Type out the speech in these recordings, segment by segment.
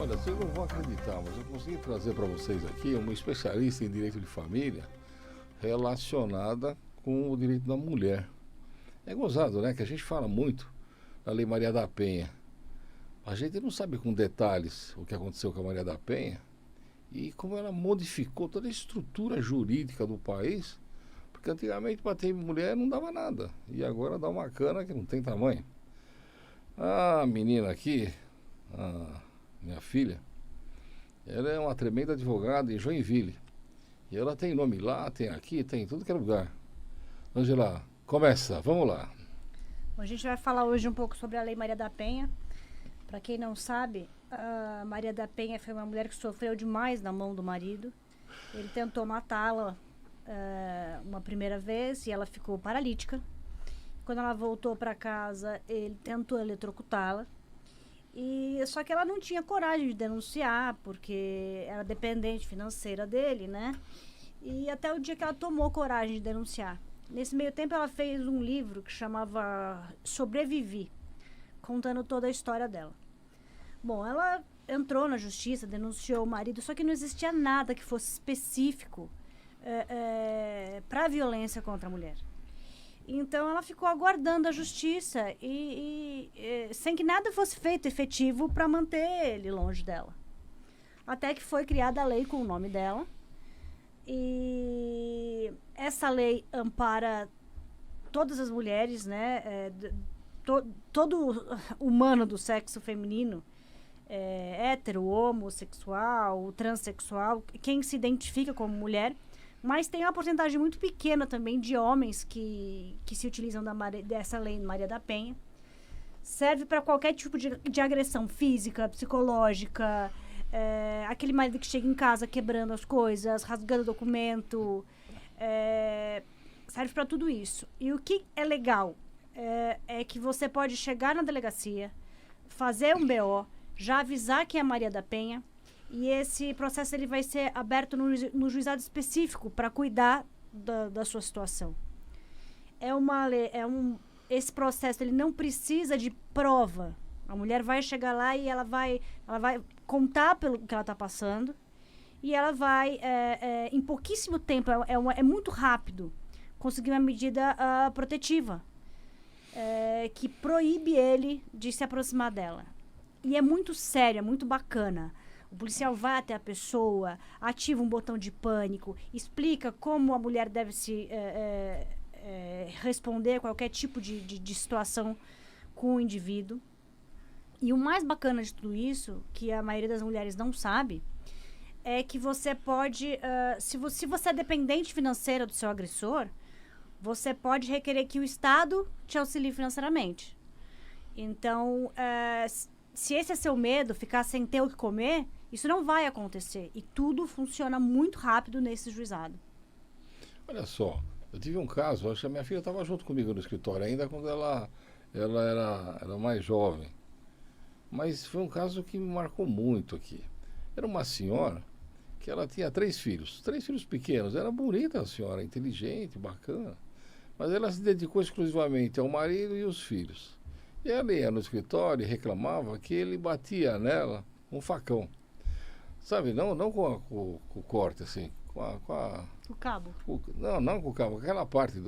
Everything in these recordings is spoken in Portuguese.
Olha, vocês não vão acreditar, mas eu consegui trazer para vocês aqui uma especialista em direito de família relacionada com o direito da mulher. É gozado, né? Que a gente fala muito da Lei Maria da Penha. A gente não sabe com detalhes o que aconteceu com a Maria da Penha e como ela modificou toda a estrutura jurídica do país, porque antigamente bater em mulher não dava nada e agora dá uma cana que não tem tamanho. A menina aqui, a minha filha, ela é uma tremenda advogada em Joinville. E ela tem nome lá, tem aqui, tem em tudo que é lugar. Angela, começa, vamos lá. Bom, a gente vai falar hoje um pouco sobre a Lei Maria da Penha. Para quem não sabe, a Maria da Penha foi uma mulher que sofreu demais na mão do marido. Ele tentou matá-la uma primeira vez e ela ficou paralítica. Quando ela voltou para casa, ele tentou eletrocutá-la. Só que ela não tinha coragem de denunciar, porque era dependente financeira dele, né? E até o dia que ela tomou coragem de denunciar. Nesse meio tempo, ela fez um livro que chamava Sobrevivi, contando toda a história dela. Bom, ela entrou na justiça, denunciou o marido, só que não existia nada que fosse específico para a violência contra a mulher. Então, ela ficou aguardando a justiça sem que nada fosse feito efetivo para manter ele longe dela. Até que foi criada a lei com o nome dela. E essa lei ampara todas as mulheres, né? Todo humano do sexo feminino, hétero, homossexual, transexual, quem se identifica como mulher. Mas tem uma porcentagem muito pequena também de homens que se utilizam dessa lei Maria da Penha. Serve para qualquer tipo de agressão física, psicológica, aquele marido que chega em casa quebrando as coisas, rasgando documento. Serve para tudo isso. E o que é legal é que você pode chegar na delegacia, fazer um BO, já avisar que é Maria da Penha. E esse processo ele vai ser aberto no juizado específico para cuidar da sua situação. Esse processo ele não precisa de prova. A mulher vai chegar lá e ela vai contar pelo que ela está passando e ela vai, em pouquíssimo tempo, é muito rápido, conseguir uma medida protetiva que proíbe ele de se aproximar dela. E é muito sério, é muito bacana. O policial vai até a pessoa, ativa um botão de pânico, explica como a mulher deve se responder a qualquer tipo de situação com o indivíduo. E o mais bacana de tudo isso, que a maioria das mulheres não sabe, é que você pode, se você é dependente financeira do seu agressor, você pode requerer que o Estado te auxilie financeiramente. Então, se esse é seu medo, ficar sem ter o que comer, isso não vai acontecer. E tudo funciona muito rápido nesse juizado. Olha só, eu tive um caso, acho que a minha filha estava junto comigo no escritório ainda quando ela era mais jovem. Mas foi um caso que me marcou muito aqui. Era uma senhora que ela tinha 3 filhos pequenos. Era bonita a senhora, inteligente, bacana. Mas ela se dedicou exclusivamente ao marido e aos filhos. E ela ia no escritório e reclamava que ele batia nela com um facão. Sabe, não com o corte, assim, com o cabo. Não com o cabo, aquela parte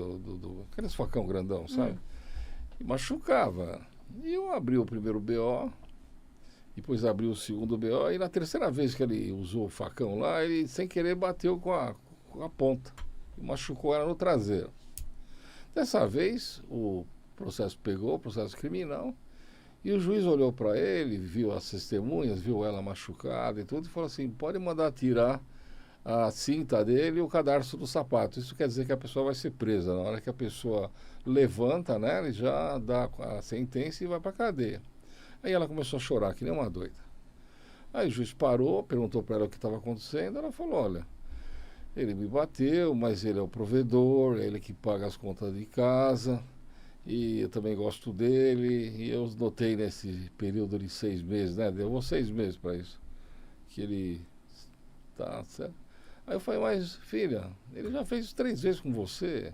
aqueles facão grandão, sabe? E machucava. E eu abri o primeiro BO, depois abri o segundo BO, e na terceira vez que ele usou o facão lá, ele sem querer bateu com a ponta. E machucou ela no traseiro. Dessa vez, o processo pegou, processo criminal, e o juiz olhou para ele, viu as testemunhas, viu ela machucada e tudo, e falou assim, pode mandar tirar a cinta dele e o cadarço do sapato. Isso quer dizer que a pessoa vai ser presa. Na hora que a pessoa levanta, né, ele já dá a sentença e vai para a cadeia. Aí ela começou a chorar, que nem uma doida. Aí o juiz parou, perguntou para ela o que estava acontecendo, ela falou, olha, ele me bateu, mas ele é o provedor, é ele que paga as contas de casa, e eu também gosto dele, e eu notei nesse período de 6 meses, né? Levou 6 meses para isso, que ele tá certo. Aí eu falei, mas filha, ele já fez 3 vezes com você,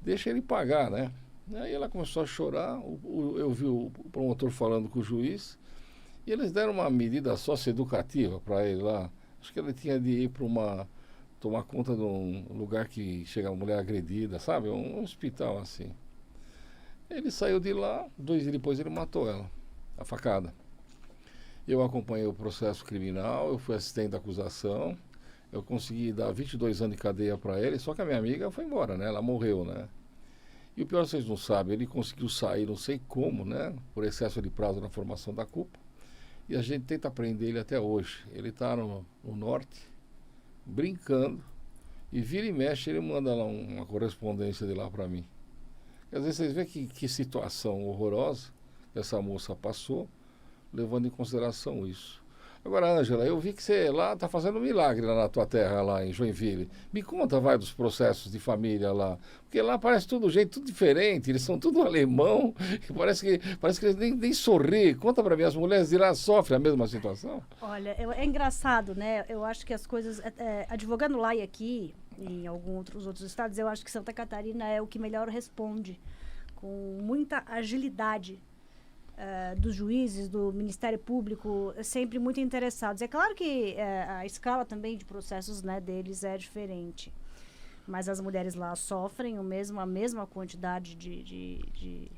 deixa ele pagar, né? Aí ela começou a chorar, eu vi o promotor falando com o juiz, E eles deram uma medida socioeducativa para ele lá. Acho que ele tinha de ir para tomar conta de um lugar que chega uma mulher agredida, sabe? Um hospital assim. Ele saiu de lá, 2 dias depois ele matou ela, a facada. Eu acompanhei o processo criminal, eu fui assistente da acusação, eu consegui dar 22 anos de cadeia para ele, só que a minha amiga foi embora, né? Ela morreu, né? E o pior, vocês não sabem, ele conseguiu sair, não sei como, né? Por excesso de prazo na formação da culpa. E a gente tenta prender ele até hoje. Ele está no norte, brincando, e vira e mexe, ele manda lá uma correspondência de lá para mim. Às vezes vocês veem que situação horrorosa essa moça passou, levando em consideração isso. Agora, Ângela, eu vi que você lá está fazendo um milagre lá na tua terra, lá em Joinville. Me conta, vai, dos processos de família lá. Porque lá parece tudo gente, tudo diferente, eles são tudo alemão, e parece que eles nem sorriem. Conta para mim, as mulheres de lá sofrem a mesma situação? Olha, é engraçado, né? Eu acho que as coisas... advogando lá e aqui, em alguns outros estados, eu acho que Santa Catarina é o que melhor responde, com muita agilidade. Dos juízes, do Ministério Público, sempre muito interessados. É claro que a escala também de processos, né, deles é diferente, mas as mulheres lá sofrem a mesma quantidade de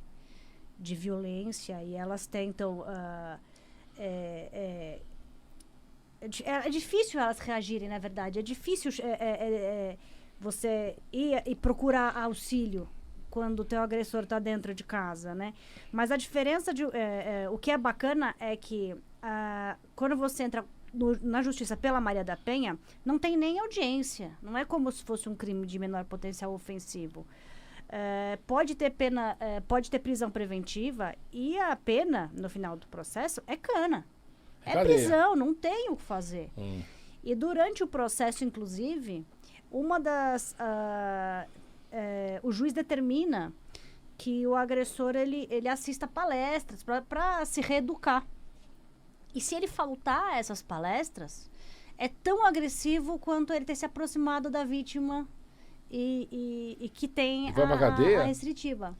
violência, e elas tentam... é difícil elas reagirem, na verdade. É difícil você ir e procurar auxílio quando o teu agressor está dentro de casa, né? Mas a diferença o que é bacana é que quando você entra na justiça pela Maria da Penha, não tem nem audiência. Não é como se fosse um crime de menor potencial ofensivo. Pode ter pena, pode ter prisão preventiva, e a pena no final do processo é cana. É prisão, não tem o que fazer. E durante o processo, inclusive, o juiz determina que o agressor ele assista palestras para se reeducar. E se ele faltar a essas palestras, é tão agressivo quanto ele ter se aproximado da vítima e que tem a restritiva.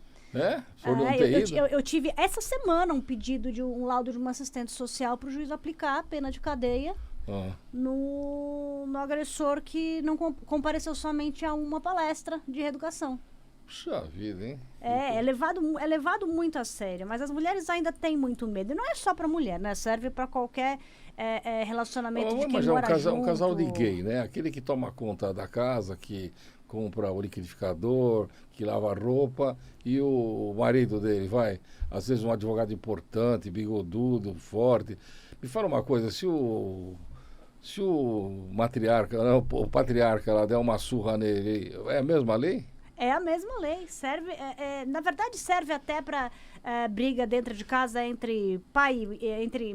Eu tive essa semana um pedido de um laudo de uma assistente social para o juiz aplicar a pena de cadeia no agressor que não compareceu somente a uma palestra de reeducação. Puxa vida, hein? É levado muito a sério, mas as mulheres ainda têm muito medo. E não é só para mulher, né? Serve para qualquer relacionamento de quem mora junto. Um casal de gay, né? Aquele que toma conta da casa, que compra o liquidificador, que lava a roupa, e o marido dele vai, às vezes um advogado importante, bigodudo, forte. Me fala uma coisa, se o matriarca, o patriarca lá der uma surra nele, é a mesma lei? É a mesma lei. Serve, na verdade, serve até para briga dentro de casa entre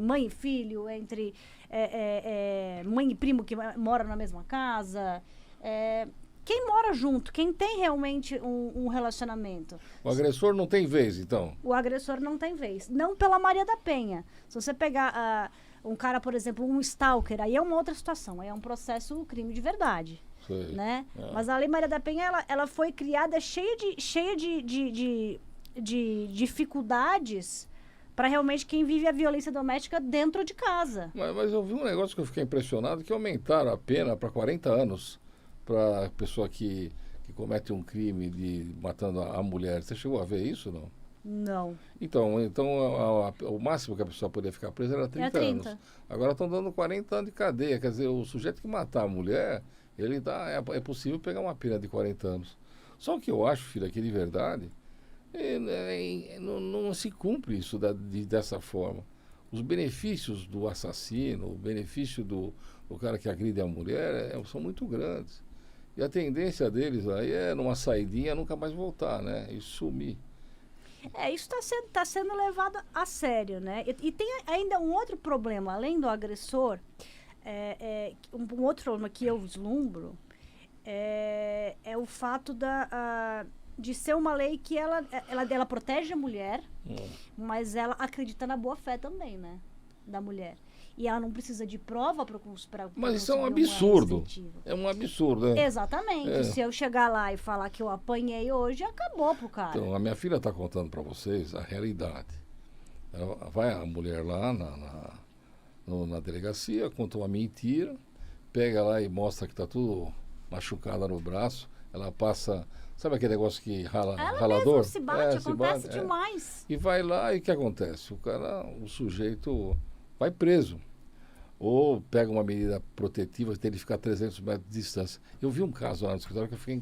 mãe e filho, entre mãe e primo que moram na mesma casa. Quem mora junto, quem tem realmente um relacionamento. O agressor não tem vez, então? O agressor não tem vez. Não pela Maria da Penha. Se você pegar um cara, por exemplo, um stalker, aí é uma outra situação. Aí é um processo crime de verdade. Sei. Né? Mas a Lei Maria da Penha, ela foi criada cheia de dificuldades para realmente quem vive a violência doméstica dentro de casa. Mas eu vi um negócio que eu fiquei impressionado, que aumentaram a pena para 40 anos para a pessoa que comete um crime de matando a mulher. Você chegou a ver isso, não? Não. Então o máximo que a pessoa poderia ficar presa era 30 anos. Agora estão dando 40 anos de cadeia. Quer dizer, o sujeito que matar a mulher, é possível pegar uma pena de 40 anos. Só o que eu acho, filho, aqui de verdade, não se cumpre isso dessa forma. Os benefícios do assassino, o benefício do cara que agride a mulher são muito grandes. E a tendência deles aí é, numa saidinha, nunca mais voltar, né? E sumir. Isso está sendo levado a sério, né? E tem ainda um outro problema, além do agressor, um outro problema que eu vislumbro é o fato de ser uma lei que ela protege a mulher, mas ela acredita na boa-fé também, né? Da mulher. E ela não precisa de prova para Mas isso é um absurdo. É um absurdo, né? Exatamente. Se eu chegar lá e falar que eu apanhei hoje, acabou pro cara. Então, a minha filha está contando para vocês a realidade. Vai a mulher lá na delegacia, conta uma mentira, pega lá e mostra que está tudo machucada no braço. Ela passa, sabe aquele negócio que ralador? Mesmo se bate, acontece demais. E vai lá e o que acontece? O sujeito vai preso. Ou pega uma medida protetiva que tem que ficar a 300 metros de distância. Eu vi um caso lá no escritório que eu fiquei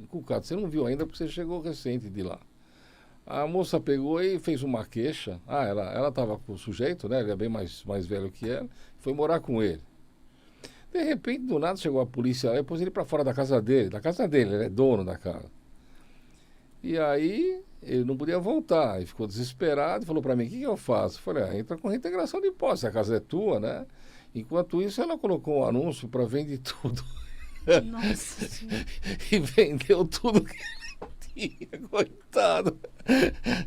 encucado. Você não viu ainda porque você chegou recente de lá. A moça pegou e fez uma queixa. Ela estava com o sujeito, né? Ele é bem mais velho que ela. Foi morar com ele. De repente, do nada, chegou a polícia lá e pôs ele para fora da casa dele. Ele é dono da casa. E aí, ele não podia voltar. Ele ficou desesperado e falou para mim, o que eu faço? Eu falei, entra com reintegração de posse, a casa é tua, né? Enquanto isso, ela colocou um anúncio para vender tudo. Nossa Senhora. E vendeu tudo que ele tinha, coitado.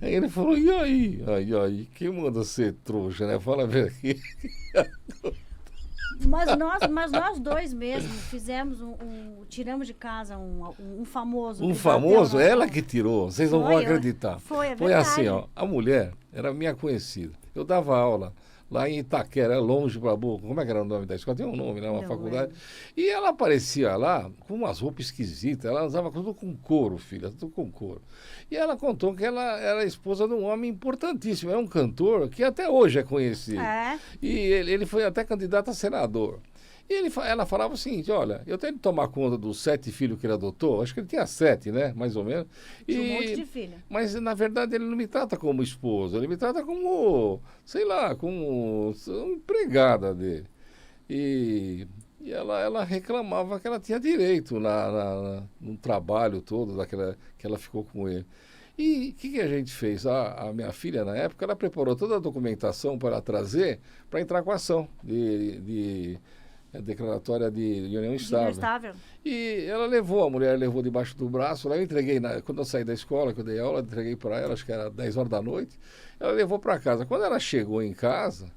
Aí ele falou, e aí, quem manda ser trouxa, né? Fala a verdade. Mas nós dois mesmo fizemos tiramos de casa um famoso. Um famoso? Ela que tirou, vocês não vão acreditar. Foi verdade. Assim, ó, a mulher era minha conhecida. Eu dava aula lá em Itaquera, longe para Boca. Como é que era o nome da escola? Tem um nome, né? Uma faculdade. E ela aparecia lá com umas roupas esquisitas. Ela usava tudo com couro, filha, tudo com couro. E ela contou que ela era esposa de um homem importantíssimo. É um cantor que até hoje é conhecido. E ele foi até candidato a senador. E ela falava o seguinte, olha, eu tenho que tomar conta dos 7 filhos que ele adotou, acho que ele tinha 7, né, mais ou menos. Tinha um monte de filho. Mas, na verdade, ele não me trata como esposo, ele me trata como, sei lá, como empregada dele. E ela reclamava que ela tinha direito no trabalho todo que ela ficou com ele. E o que a gente fez? A minha filha, na época, ela preparou toda a documentação para ela trazer, para entrar com a ação de declaratória de união estável. E a mulher levou debaixo do braço, lá eu entreguei, quando eu saí da escola, que eu dei aula, entreguei para ela, acho que era 10 horas da noite, ela levou para casa. Quando ela chegou em casa,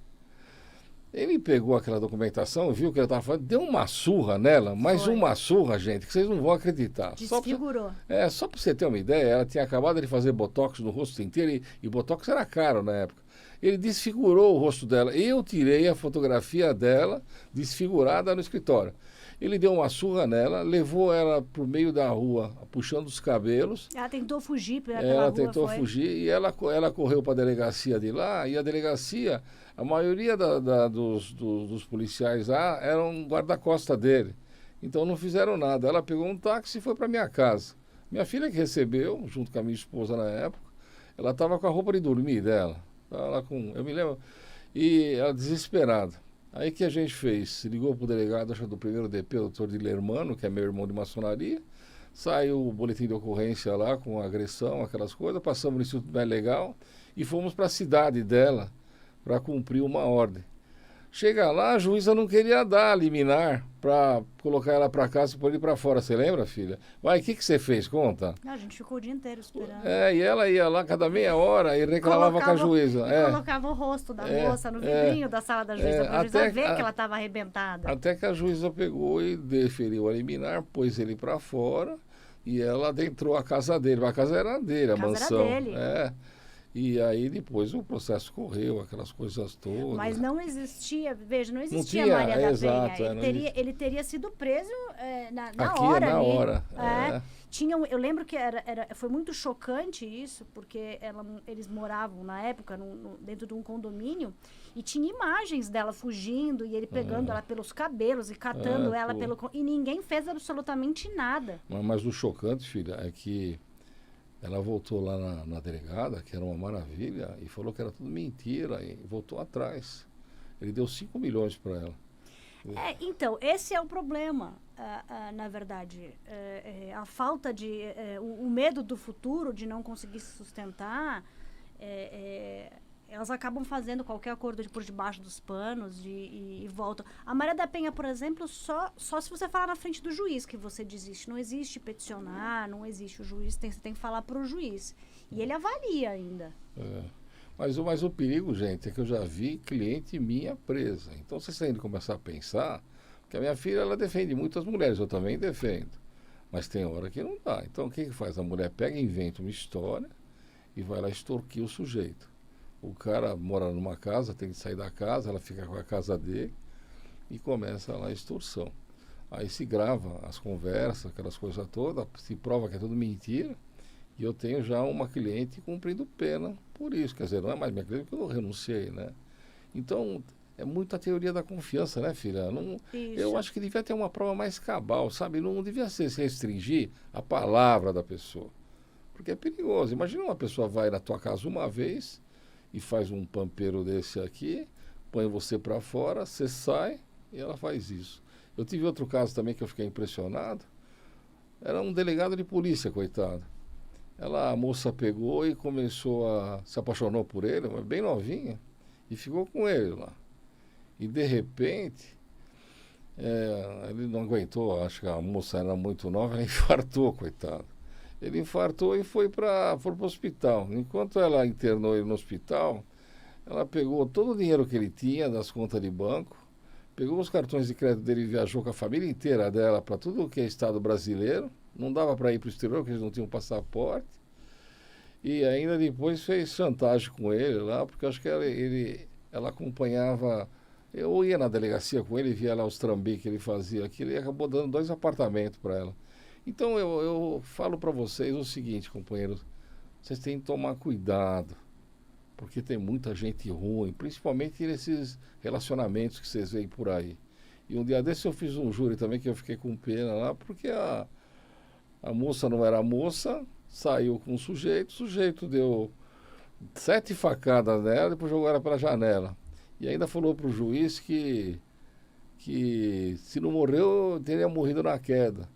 ele pegou aquela documentação, viu o que ela estava fazendo, deu uma surra nela, mas uma surra, gente, que vocês não vão acreditar. Desfigurou. Só para você ter uma ideia, ela tinha acabado de fazer botox no rosto inteiro, e botox era caro na época. Ele desfigurou o rosto dela. Eu tirei a fotografia dela desfigurada no escritório. Ele deu uma surra nela, levou ela para o meio da rua, puxando os cabelos. Ela tentou fugir pela rua. Ela tentou fugir e ela correu para a delegacia de lá. E a delegacia, a maioria dos policiais lá eram guarda-costa dele. Então não fizeram nada. Ela pegou um táxi e foi para minha casa. Minha filha que recebeu, junto com a minha esposa na época, ela estava com a roupa de dormir dela. Lá eu me lembro, e ela desesperada. Aí que a gente fez? Ligou para o delegado, acho que do primeiro DP, o doutor Dilermano, que é meu irmão de maçonaria. Saiu o boletim de ocorrência lá com agressão, aquelas coisas. Passamos no Instituto Mais Legal e fomos para a cidade dela para cumprir uma ordem. Chega lá, a juíza não queria dar liminar para colocar ela para casa e pôr ele para fora. Você lembra, filha? Vai, o que você fez? Conta. Não, a gente ficou o dia inteiro esperando. E ela ia lá cada meia hora e reclamava com a juíza. Colocava o rosto da moça no vidrinho da sala da juíza para a juíza ver que ela estava arrebentada. Até que a juíza pegou e deferiu a liminar, pôs ele para fora e ela adentrou a casa dele. A casa era dele, a mansão. Era dele. E aí depois o processo correu, aquelas coisas todas. Mas não existia, veja, não existia Maria da Penha. Ele teria sido preso na hora. Na ali. hora. Eu lembro que foi muito chocante isso, porque eles moravam na época dentro de um condomínio e tinha imagens dela fugindo e ele pegando ela pelos cabelos e catando ela e ninguém fez absolutamente nada. Mas o chocante, filha, é que ela voltou lá na delegada, que era uma maravilha, e falou que era tudo mentira, e voltou atrás. Ele deu 5 milhões para ela. Então, esse é o problema, na verdade. A falta de... o medo do futuro, de não conseguir se sustentar, elas acabam fazendo qualquer acordo por debaixo dos panos e voltam. A Maria da Penha, por exemplo, só se você falar na frente do juiz que você desiste. Não existe peticionar, não existe o juiz, você tem que falar para o juiz. E ele avalia ainda. Mas o perigo, gente, é que eu já vi cliente minha presa. Então vocês têm que começar a pensar que a minha filha, ela defende muitas mulheres, eu também defendo. Mas tem hora que não dá. Então o que faz? A mulher pega e inventa uma história e vai lá extorquir o sujeito. O cara mora numa casa, tem que sair da casa, ela fica com a casa dele e começa lá a extorsão. Aí se grava as conversas, aquelas coisas todas, se prova que é tudo mentira, e eu tenho já uma cliente cumprindo pena por isso. Quer dizer, não é mais minha cliente porque eu renunciei, né? Então, é muito a teoria da confiança, né, filha? Não, eu acho que devia ter uma prova mais cabal, sabe? Não devia se restringir a palavra da pessoa. Porque é perigoso. Imagina uma pessoa vai na tua casa uma vez e faz um pampeiro desse aqui, põe você para fora, você sai e ela faz isso. Eu tive outro caso também que eu fiquei impressionado. Era um delegado de polícia, coitado. A moça pegou e se apaixonou por ele, bem novinha, e ficou com ele lá. E de repente, ele não aguentou, acho que a moça era muito nova, ela infartou, coitado. Ele infartou e foi para o hospital. Enquanto ela internou ele no hospital, ela pegou todo o dinheiro que ele tinha das contas de banco, pegou os cartões de crédito dele e viajou com a família inteira dela para tudo que é estado brasileiro. Não dava para ir para o exterior, porque eles não tinham passaporte. E ainda depois fez chantagem com ele lá, porque acho que ela acompanhava. Eu ia na delegacia com ele, via lá os trambiques que ele fazia aqui, ele acabou dando 2 apartamentos para ela. Então eu falo para vocês o seguinte, companheiros, vocês têm que tomar cuidado, porque tem muita gente ruim, principalmente nesses relacionamentos que vocês veem por aí. E um dia desse eu fiz um júri também, que eu fiquei com pena lá, porque a moça não era moça, saiu com o sujeito deu 7 facadas nela, depois jogou ela pela janela. E ainda falou para o juiz que se não morreu, teria morrido na queda.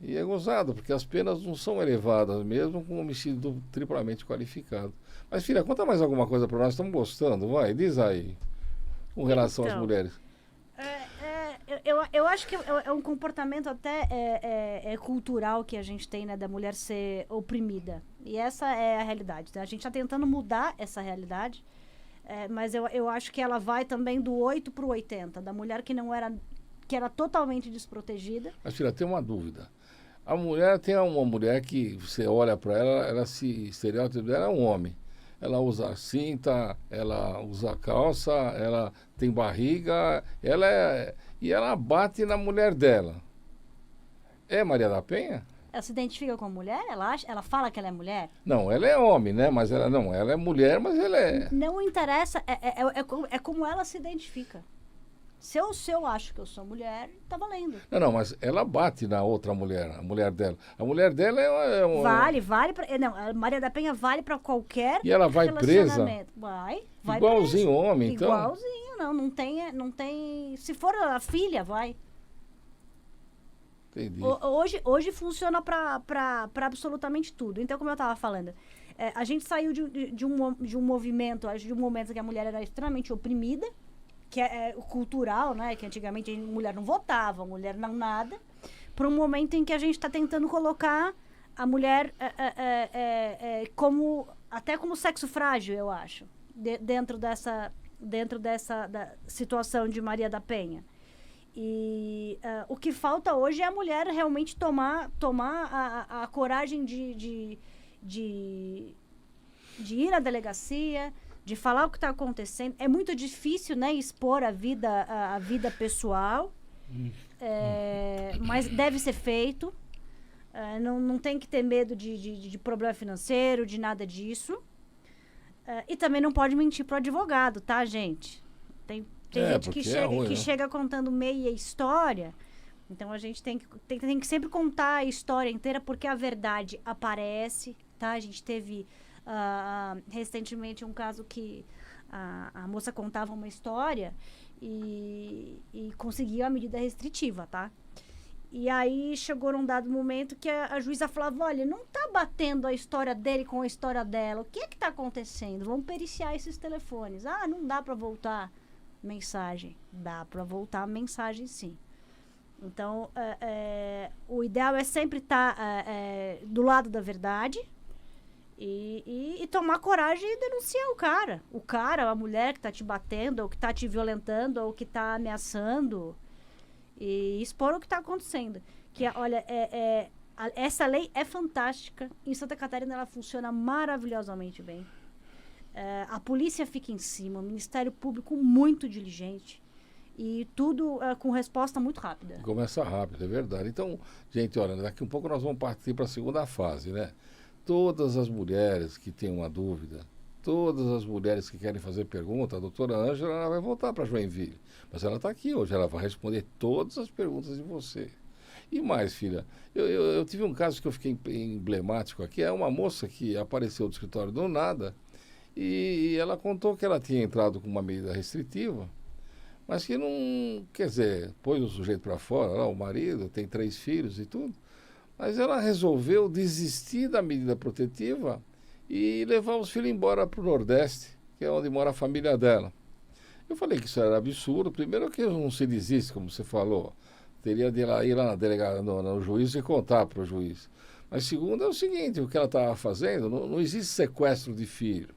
E é gozado, porque as penas não são elevadas, mesmo com homicídio triplamente qualificado. Mas, filha, conta mais alguma coisa para nós, estamos gostando, vai, diz aí, com relação às mulheres. Eu acho que é um comportamento até cultural que a gente tem, né, da mulher ser oprimida. E essa é a realidade. Tá? A gente está tentando mudar essa realidade, mas eu acho que ela vai também do 8 para o 80, da mulher que era totalmente desprotegida. Mas, filha, tem uma dúvida. A mulher tem uma mulher que você olha para ela se estereótipo dela é um homem. Ela usa cinta, ela usa calça, ela tem barriga, e ela bate na mulher dela. É Maria da Penha? Ela se identifica como mulher? Ela fala que ela é mulher? Não, ela é homem, né? Mas ela é mulher, mas ela é... Não interessa, é como ela se identifica. Se eu acho que eu sou mulher, tá valendo. Não, mas ela bate na outra mulher, a mulher dela. A mulher dela é uma... Vale pra... Não, a Maria da Penha vale pra qualquer e ela vai presa? Vai igualzinho presa. Homem, então? Igualzinho, não tem... Se for a filha, vai. Entendi. Hoje funciona pra absolutamente tudo. Então, como eu tava falando, a gente saiu de um movimento, de um momento que a mulher era extremamente oprimida, que é cultural, né? Que antigamente a mulher não votava, a mulher não nada, para um momento em que a gente está tentando colocar a mulher até como sexo frágil, eu acho, dentro dessa situação de Maria da Penha. E o que falta hoje é a mulher realmente tomar a coragem de ir à delegacia, de falar o que está acontecendo. É muito difícil, né, expor a vida pessoal, mas deve ser feito. Não tem que ter medo de problema financeiro, de nada disso. E também não pode mentir pro advogado, tá, gente? Tem gente que chega contando meia história. Então a gente tem que sempre contar a história inteira, porque a verdade aparece, tá? A gente teve recentemente um caso que a moça contava uma história e conseguia a medida restritiva, tá? E aí chegou num dado momento que a juíza falava, olha, não tá batendo a história dele com a história dela, o que é que tá acontecendo? Vamos periciar esses telefones. Não dá para voltar mensagem. Dá para voltar mensagem, sim. Então, o ideal é sempre estar do lado da verdade e tomar coragem e denunciar o cara, a mulher que está te batendo, ou que está te violentando, ou que está ameaçando, e expor o que está acontecendo. Que, olha, essa lei é fantástica. Em Santa Catarina ela funciona maravilhosamente bem. A polícia fica em cima, o Ministério Público muito diligente e tudo com resposta muito rápida. Começa rápido, é verdade. Então, gente, olha, daqui a um pouco nós vamos partir para a segunda fase, né? Todas as mulheres que têm uma dúvida, todas as mulheres que querem fazer pergunta, a doutora Ângela ela vai voltar para Joinville. Mas ela está aqui hoje, ela vai responder todas as perguntas de você. E mais, filha, eu tive um caso que eu fiquei emblemático aqui, é uma moça que apareceu do escritório do nada e ela contou que ela tinha entrado com uma medida restritiva, mas que não, quer dizer, pôs o sujeito para fora, lá, o marido, tem 3 filhos e tudo, mas ela resolveu desistir da medida protetiva e levar os filhos embora para o Nordeste, que é onde mora a família dela. Eu falei que isso era absurdo, primeiro que não se desiste, como você falou, teria de ir lá na delegada, no juiz e contar para o juiz. Mas segundo é o seguinte, o que ela estava fazendo, não existe sequestro de filho.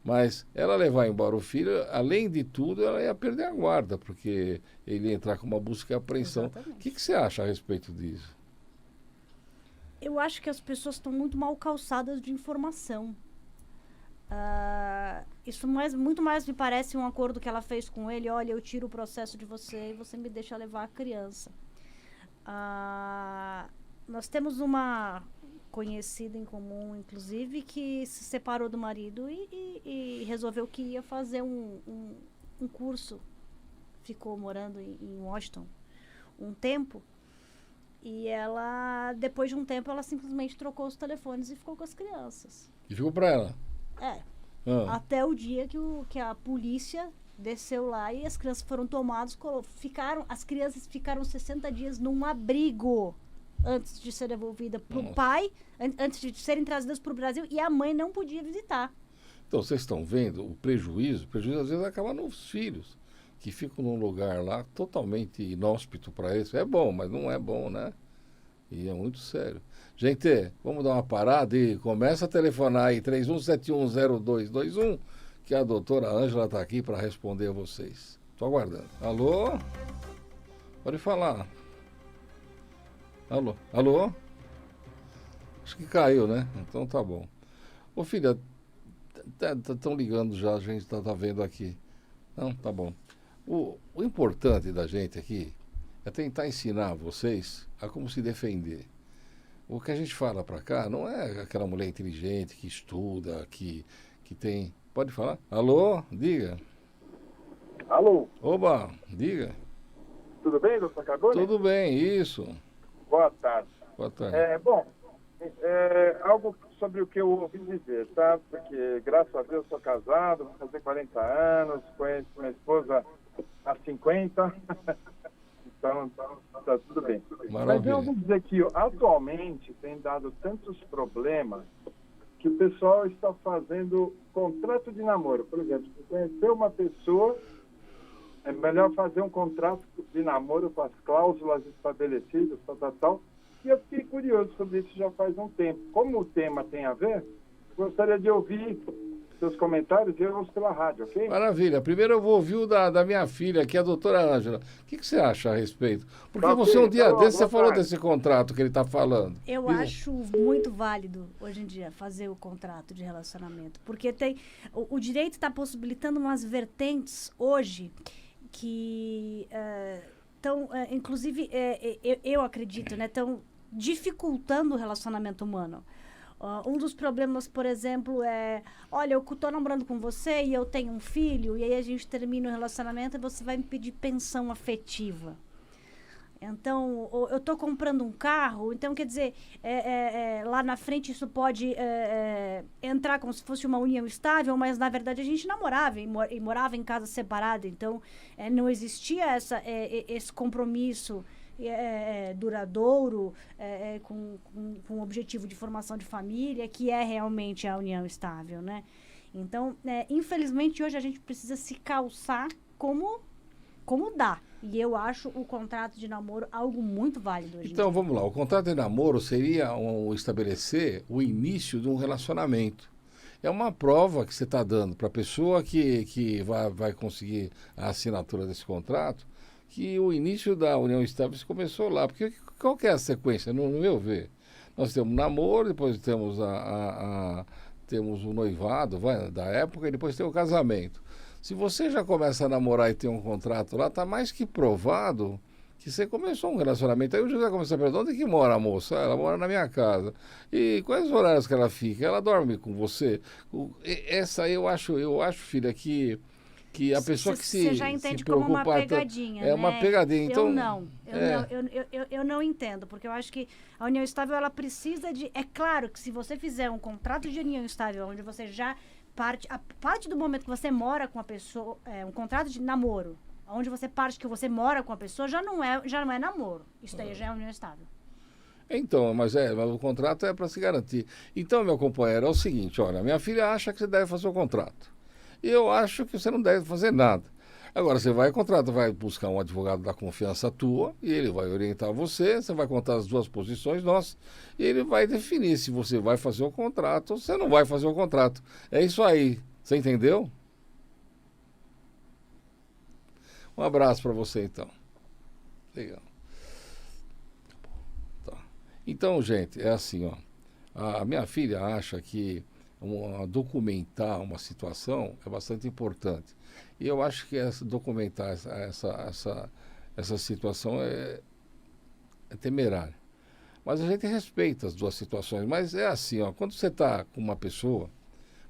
Mas ela levar embora o filho, além de tudo, ela ia perder a guarda, porque ele ia entrar com uma busca e apreensão. O que você acha a respeito disso? Eu acho que as pessoas estão muito mal calçadas de informação. Isso muito mais me parece um acordo que ela fez com ele. Olha, eu tiro o processo de você e você me deixa levar a criança. Nós temos uma conhecida em comum, inclusive, que se separou do marido e resolveu que ia fazer um curso. Ficou morando em Washington um tempo. E ela, depois de um tempo, ela simplesmente trocou os telefones e ficou com as crianças. E ficou para ela? Até o dia que a polícia desceu lá e as crianças foram tomadas, as crianças ficaram 60 dias num abrigo antes de ser devolvida para o pai, antes de serem trazidas para o Brasil, e a mãe não podia visitar. Então, vocês estão vendo o prejuízo às vezes acaba nos filhos, que ficam num lugar lá totalmente inóspito para eles. É bom, mas não é bom, né? E é muito sério. Gente, vamos dar uma parada e começa a telefonar aí, 31710221, que a doutora Ângela está aqui para responder a vocês. Estou aguardando. Alô? Pode falar. Alô? Alô? Acho que caiu, né? Então tá bom. Ô filha, estão ligando já, a gente tá vendo aqui. Não, tá bom. O importante da gente aqui é tentar ensinar vocês a como se defender. O que a gente fala para cá não é aquela mulher inteligente que estuda, que tem... Pode falar? Alô? Diga. Alô? Oba, diga. Tudo bem, doutor Cagone? Tudo bem, isso. Boa tarde. Boa tarde. Algo sobre o que eu ouvi dizer, tá? Porque, graças a Deus, sou casado, vou fazer 40 anos, conheço minha esposa há 50, então tá tudo bem. Maravilha. Mas eu ouvi dizer que atualmente tem dado tantos problemas que o pessoal está fazendo contrato de namoro. Por exemplo, se conhecer uma pessoa, é melhor fazer um contrato de namoro com as cláusulas estabelecidas, tal. E eu fiquei curioso sobre isso já faz um tempo. Como o tema tem a ver, gostaria de ouvir seus comentários e eu ouço pela rádio, ok? Maravilha. Primeiro eu vou ouvir o da minha filha, que é a doutora Ângela. O que você acha a respeito? Porque você um dia desse, você falou desse contrato que ele está falando. Eu acho muito válido, hoje em dia, fazer o contrato de relacionamento. Porque tem o direito está possibilitando umas vertentes hoje que estão, inclusive, eu acredito, né, estão dificultando o relacionamento humano. Um dos problemas, por exemplo, olha, eu estou namorando com você e eu tenho um filho, e aí a gente termina o relacionamento e você vai me pedir pensão afetiva. Então, eu estou comprando um carro, então, quer dizer, lá na frente isso pode entrar como se fosse uma união estável, mas, na verdade, a gente namorava e morava em casa separada, então, não existia esse compromisso duradouro, com o objetivo de formação de família, que é realmente a união estável, né? Então, infelizmente, hoje a gente precisa se calçar como dá. E eu acho o contrato de namoro algo muito válido hoje. Então, vamos lá. O contrato de namoro seria estabelecer o início de um relacionamento. É uma prova que você está dando para a pessoa que vai conseguir a assinatura desse contrato, que o início da união estável começou lá. Porque qual que é a sequência, no meu ver? Nós temos namoro, depois temos temos o noivado, da época, e depois tem o casamento. Se você já começa a namorar e tem um contrato lá, está mais que provado que você começou um relacionamento. Aí o José começa a perguntar, onde que mora a moça? Ela mora na minha casa. E quais horários que ela fica? Ela dorme com você? Essa eu acho, filha, que a pessoa que Você já entende se como uma preocupa pegadinha, é uma pegadinha. Então, eu não entendo, porque eu acho que a união estável, ela precisa de... É claro que se você fizer um contrato de união estável, onde você já a parte do momento que você mora com a pessoa, um contrato de namoro, onde você parte que você mora com a pessoa, já não é namoro. Isso daí já é união estável. Então, mas o contrato é para se garantir. Então, meu companheiro, é o seguinte, olha, minha filha acha que você deve fazer o contrato. E eu acho que você não deve fazer nada. Agora, você vai buscar um advogado da confiança tua, e ele vai orientar você vai contar as duas posições nossas, e ele vai definir se você vai fazer o contrato ou se você não vai fazer o contrato. É isso aí. Você entendeu? Um abraço para você, então. Legal. Tá. Então, gente, é assim, ó. A minha filha acha que documentar uma situação é bastante importante. E eu acho que documentar essa situação é temerário. Mas a gente respeita as duas situações. Mas é assim, ó, quando você está com uma pessoa,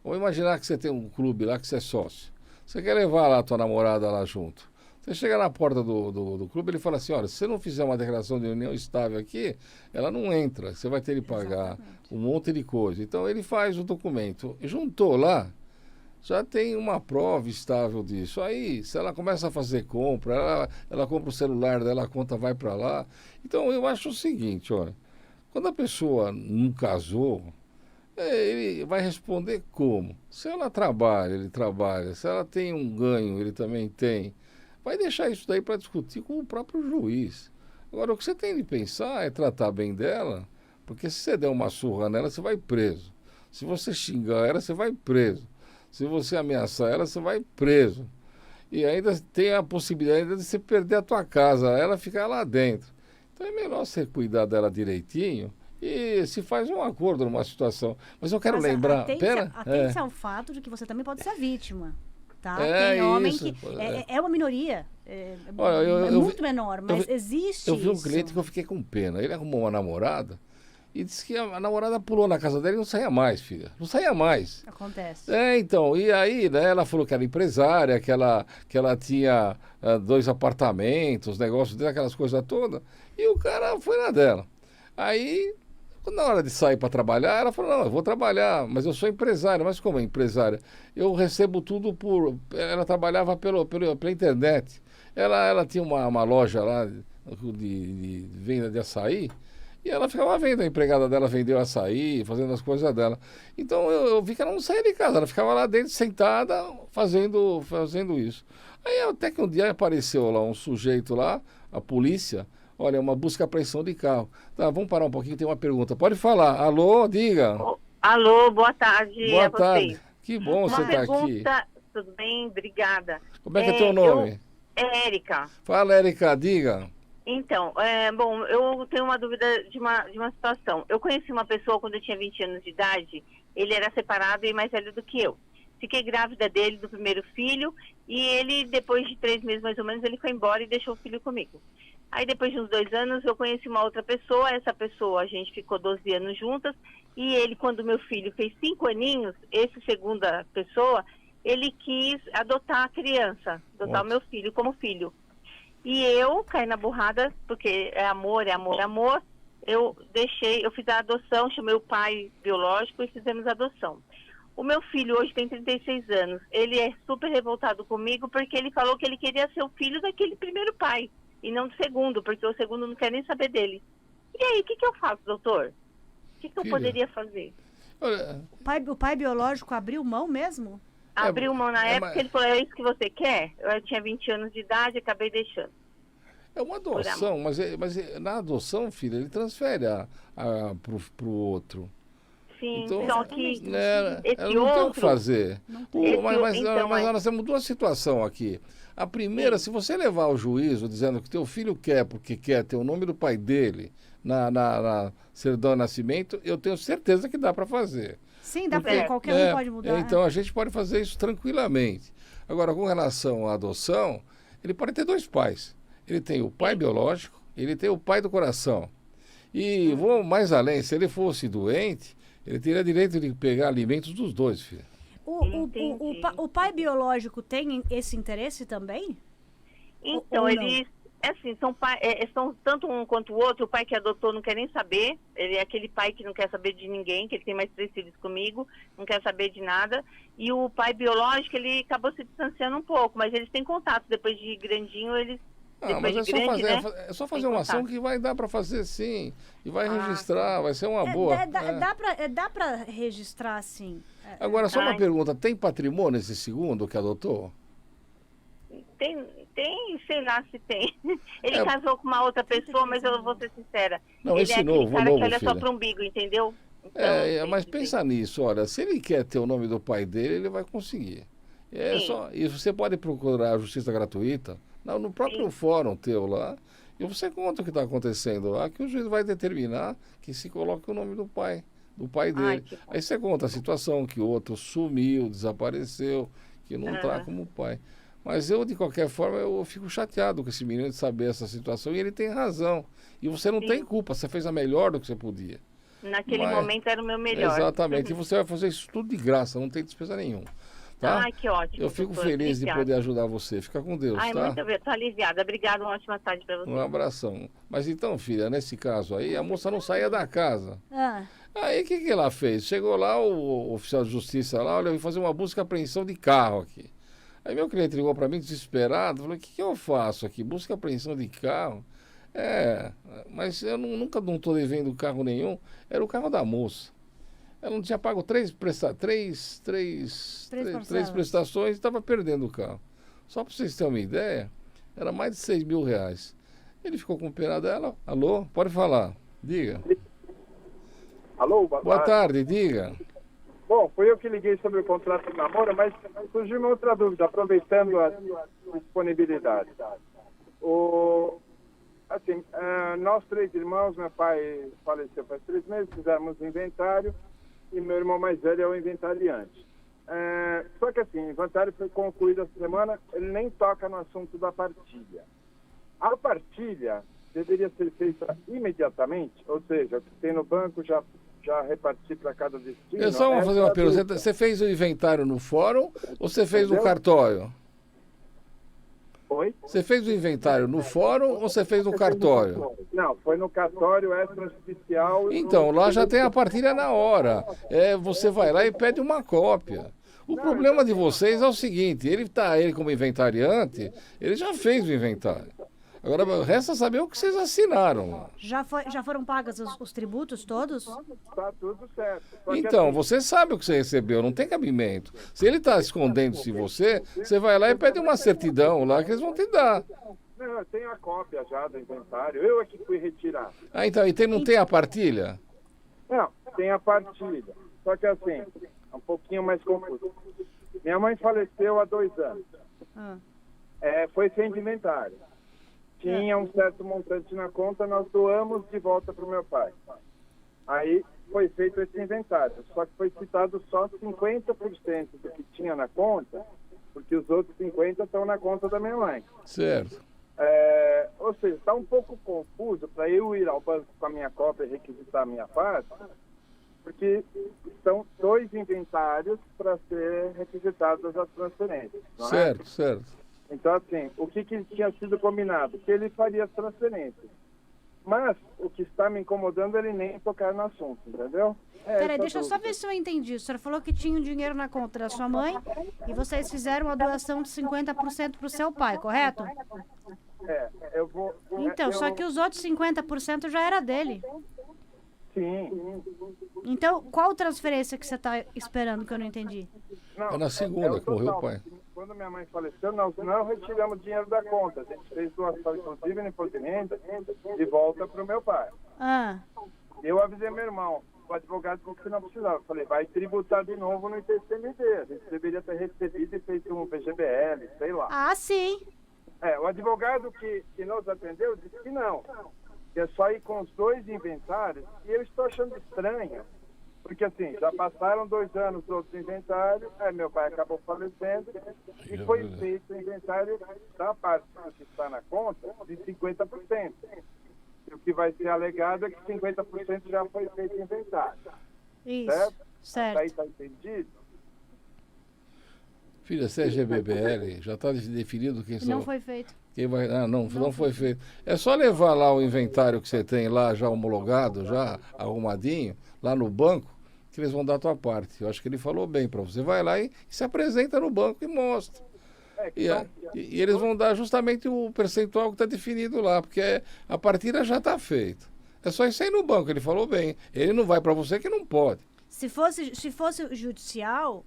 vamos imaginar que você tem um clube lá que você é sócio. Você quer levar lá a tua namorada lá junto. Você chega na porta do clube, ele fala assim, olha, se você não fizer uma declaração de união estável aqui, ela não entra, você vai ter que pagar um monte de coisa. Então ele faz o documento, juntou lá, já tem uma prova estável disso. Aí, se ela começa a fazer compra, ela compra o celular dela, a conta vai para lá. Então eu acho o seguinte, olha, quando a pessoa não casou, ele vai responder como? Se ela trabalha, ele trabalha. Se ela tem um ganho, ele também tem. Vai deixar isso daí para discutir com o próprio juiz. Agora, o que você tem de pensar é tratar bem dela, porque se você der uma surra nela, você vai preso. Se você xingar ela, você vai preso. Se você ameaçar ela, você vai preso. E ainda tem a possibilidade de você perder a tua casa, ela ficar lá dentro. Então é melhor você cuidar dela direitinho e se faz um acordo numa situação. Mas eu quero lembrar... Atente ao fato de que você também pode ser a vítima. Tá? É tem homem isso, que é uma minoria, olha, muito menor, mas existe eu vi um isso. cliente que eu fiquei com pena. Ele arrumou uma namorada e disse que a namorada pulou na casa dele e não saía mais, filha. Não saía mais. Acontece. Então, e aí, né, ela falou que era empresária, que ela tinha 2 apartamentos, negócios dela, aquelas coisas todas, e o cara foi na dela. Aí, na hora de sair para trabalhar, ela falou, não, eu vou trabalhar, mas eu sou empresária. Mas como é empresária? Eu recebo tudo por... Ela trabalhava pela internet. Ela tinha uma loja lá de venda de açaí, e ela ficava vendo, a empregada dela vendeu açaí, fazendo as coisas dela. Então eu vi que ela não saía de casa, ela ficava lá dentro, sentada, fazendo isso. Aí até que um dia apareceu lá um sujeito lá, a polícia... Olha, uma busca e apreensão de carro. Tá, vamos parar um pouquinho, tem uma pergunta. Pode falar. Alô, diga. Alô, boa tarde. Boa tarde. Que bom você estar aqui. Tudo bem? Obrigada. Como é que é teu nome? É Érica. Fala, Érica, diga. Então, bom, eu tenho uma dúvida de uma situação. Eu conheci uma pessoa quando eu tinha 20 anos de idade, ele era separado e mais velho do que eu. Fiquei grávida dele, do primeiro filho, e ele, depois de 3 meses mais ou menos, ele foi embora e deixou o filho comigo. Aí depois de uns 2 anos eu conheci uma outra pessoa, essa pessoa a gente ficou 12 anos juntas, e ele, quando meu filho fez 5 aninhos, essa segunda pessoa, ele quis adotar a criança, adotar o meu filho como filho. E eu caí na burrada, porque é amor, eu fiz a adoção, chamei o pai biológico e fizemos a adoção. O meu filho hoje tem 36 anos, ele é super revoltado comigo porque ele falou que ele queria ser o filho daquele primeiro pai. E não do segundo, porque o segundo não quer nem saber dele. E aí, o que eu faço, doutor? O que eu poderia fazer? O pai biológico abriu mão mesmo? Abriu mão na época, ele falou, é isso que você quer? Eu tinha 20 anos de idade, acabei deixando. É uma adoção, mas na adoção, filha, ele transfere pro outro. Sim, Então, só que ela esse não tem o que outro... fazer. Mas Então, nós temos duas situações aqui. A primeira, se você levar ao juízo dizendo que teu filho quer, porque quer ter o nome do pai dele na certidão de nascimento, eu tenho certeza que dá para fazer. Sim, dá Porque- pra, qualquer um pode mudar. Então a gente pode fazer isso tranquilamente. Agora, com relação à adoção, ele pode ter dois pais. Ele tem o pai biológico, ele tem o pai do coração. E vou mais além, se ele fosse doente, ele teria direito de pegar alimentos dos dois, filho. O pai biológico tem esse interesse também? Então, Ou não? eles, assim, são tanto um quanto o outro. O pai que adotou não quer nem saber. Ele é aquele pai que não quer saber de ninguém, que ele tem mais 3 filhos comigo, não quer saber de nada. E o pai biológico, ele acabou se distanciando um pouco, mas eles têm contato. Depois de grandinho, eles... Mas depois de grande, é só fazer tem uma ação contato. que vai dar para fazer sim. E vai registrar, vai ser uma boa. Dá pra registrar, sim. Agora, só uma Ai. pergunta: tem patrimônio esse segundo que adotou? Tem, sei lá se tem. Ele casou com uma outra pessoa, mas eu vou ser sincera. Não, ele esse é aquele novo, cara que olha filho. só pro umbigo, entendeu? Então, não sei Mas dizer. pensa nisso, olha, se ele quer ter o nome do pai dele, ele vai conseguir. Sim. E você pode procurar a justiça gratuita no próprio fórum teu lá, e você conta o que está acontecendo lá, que o juiz vai determinar que se coloque o nome do pai dele. que bom. Aí você conta a situação, que o outro sumiu, desapareceu, que não está como pai. Mas eu, de qualquer forma, eu fico chateado com esse menino de saber essa situação, e ele tem razão. E você não tem culpa, você fez a melhor do que você podia. Naquele Mas- momento era o meu melhor. Exatamente, e você vai fazer isso tudo de graça, não tem despesa nenhuma. Tá? Ai, que ótimo. Eu fico doutor. feliz de Obrigada. poder ajudar você. Fica com Deus, Ai, tá? muito obrigada. Tô aliviada. Obrigada, uma ótima tarde para você. Um abração. Mas então, filha, nesse caso aí, a moça não saía da casa. Ah, Aí o que ela fez? Chegou lá, o oficial de justiça lá, olha, eu vou fazer uma busca e apreensão de carro aqui. Aí meu cliente ligou para mim desesperado, falou, o que eu faço aqui? Busca e apreensão de carro? Mas eu nunca não estou devendo carro nenhum. Era o carro da moça. Ela não tinha pago três prestações e estava perdendo o carro. Só para vocês terem uma ideia, era mais de 6 mil reais. Ele ficou com pena dela. Alô? Pode falar. Diga. Alô, Boa tarde, diga. Bom, foi eu que liguei sobre o contrato de namoro, mas surgiu uma outra dúvida, aproveitando a disponibilidade. Nós 3 irmãos, meu pai faleceu faz 3 meses, fizemos o inventário e meu irmão mais velho é o inventariante. Só que assim, o inventário foi concluído essa semana, ele nem toca no assunto da partilha. A partilha deveria ser feita imediatamente, ou seja, o que tem no banco já repartir para cada destino. Eu só vou fazer uma pergunta. Você fez o inventário no fórum ou você fez no cartório? Foi? Você fez o inventário no fórum ou você fez no cartório? Não, foi no cartório extrajudicial. Então, lá já tem a partilha na hora. Você vai lá e pede uma cópia. O problema de vocês é o seguinte, ele como inventariante, ele já fez o inventário. Agora, resta saber o que vocês assinaram lá. já foram pagas os tributos todos? Tá tudo certo. Só que Então, assim, você sabe o que você recebeu, não tem cabimento. Se ele está escondendo-se você vai lá e pede uma certidão lá que eles vão te dar. não, eu tenho a cópia já do inventário, eu é que fui retirar. Então, não tem a partilha? Não, tem a partilha. Só que assim, é um pouquinho mais confuso. Minha mãe faleceu há 2 anos. Ah. Foi sem inventário. Tinha um certo montante na conta, nós doamos de volta para o meu pai. Aí foi feito esse inventário, só que foi citado só 50% do que tinha na conta, porque os outros 50% estão na conta da minha mãe. Certo. Ou seja, está um pouco confuso para eu ir ao banco com a minha cópia e requisitar a minha parte, porque são 2 inventários para ser requisitadas as transferências. Não é? Certo, certo. Então, assim, o que tinha sido combinado? Que ele faria as transferências. Mas o que está me incomodando é ele nem tocar no assunto, entendeu? Peraí, deixa eu só ver se eu entendi. O senhor falou que tinha um dinheiro na conta da sua mãe e vocês fizeram a doação de 50% para o seu pai, correto? Eu vou... Então, só que os outros 50% já era dele. Sim. Então, qual transferência que você está esperando que eu não entendi? Não, É na segunda que morreu o pai. Quando minha mãe faleceu, nós não retiramos dinheiro da conta. A gente fez doação, inclusive, no imposto de renda, de volta para o meu pai. Ah, Eu avisei meu irmão, o advogado falou que não precisava. Eu falei, vai tributar de novo no ITCMD. A gente deveria ter recebido e feito um VGBL, sei lá. Ah, sim. O advogado que nos atendeu disse que não. Que é só ir com os 2 inventários. E eu estou achando estranho. Porque assim, já passaram 2 anos dos outros inventários, aí meu pai acabou falecendo e foi feito o inventário da parte que está na conta de 50%. E o que vai ser alegado é que 50% já foi feito inventário. Isso, certo. Aí está entendido? Filha, se é GBBL, já está definido quem são. Não foi feito. Quem vai... não foi feito. É só levar lá o inventário que você tem lá já homologado, já arrumadinho, lá no banco, que eles vão dar a tua parte. Eu acho que ele falou bem para você. Vai lá e se apresenta no banco e mostra. E eles vão dar justamente o percentual que está definido lá, porque a partida já está feita. É só isso aí no banco, ele falou bem. Ele não vai para você que não pode. Se fosse judicial,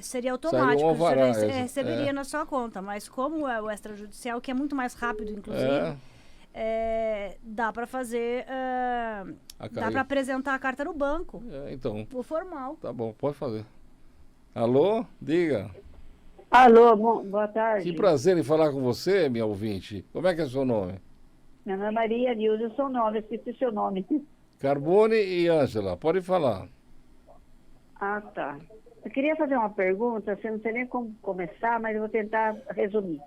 seria automático. Sairia um alvará, você receberia na sua conta. Mas como é o extrajudicial, que é muito mais rápido, inclusive, dá para fazer... dá para apresentar a carta no banco. Então. Por formal. Tá bom, pode fazer. Alô? Diga. Alô, boa tarde. Que prazer em falar com você, minha ouvinte. Como é que é seu nome? Meu nome é Maria Nilza, eu sou nova, esqueci seu nome. Carbone e Ângela, pode falar. Ah, tá. Eu queria fazer uma pergunta, você não sei nem como começar, mas eu vou tentar resumir.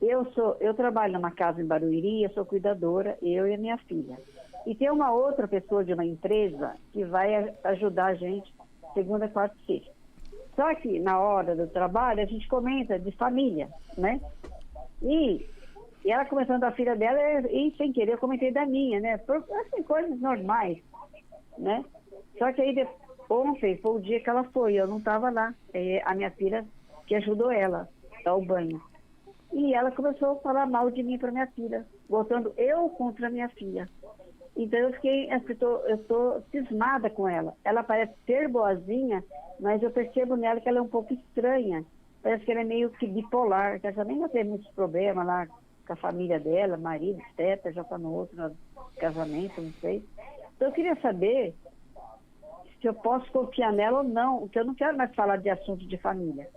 Eu trabalho numa casa em Barueri, eu sou cuidadora, eu e a minha filha. E tem uma outra pessoa de uma empresa que vai ajudar a gente segunda, quarta e sexta. Só que na hora do trabalho a gente comenta de família, né? E ela começando da filha dela e sem querer eu comentei da minha, né? Assim, coisas normais, né? Só que aí ontem foi o dia que ela foi, eu não estava lá. A minha filha que ajudou ela a dar o banho. E ela começou a falar mal de mim para minha filha, botando eu contra a minha filha. Então eu estou cismada com ela. Ela parece ser boazinha, mas eu percebo nela que ela é um pouco estranha. Parece que ela é meio que bipolar, que ela também não tem muitos problemas lá com a família dela, marido, teta, já está no outro casamento, não sei. Então eu queria saber se eu posso confiar nela ou não, porque eu não quero mais falar de assunto de família.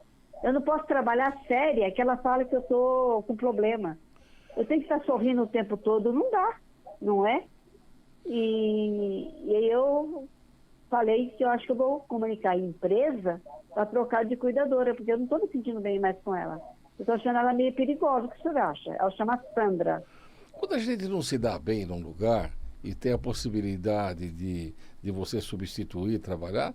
Eu não posso trabalhar séria, que ela fala que eu estou com problema. Eu tenho que estar sorrindo o tempo todo, não dá, não é? E eu falei que eu acho que eu vou comunicar a empresa para trocar de cuidadora, porque eu não estou me sentindo bem mais com ela. Eu estou achando ela meio perigosa, o que o senhor acha? Ela chama Sandra. Quando a gente não se dá bem num lugar e tem a possibilidade de você substituir, trabalhar,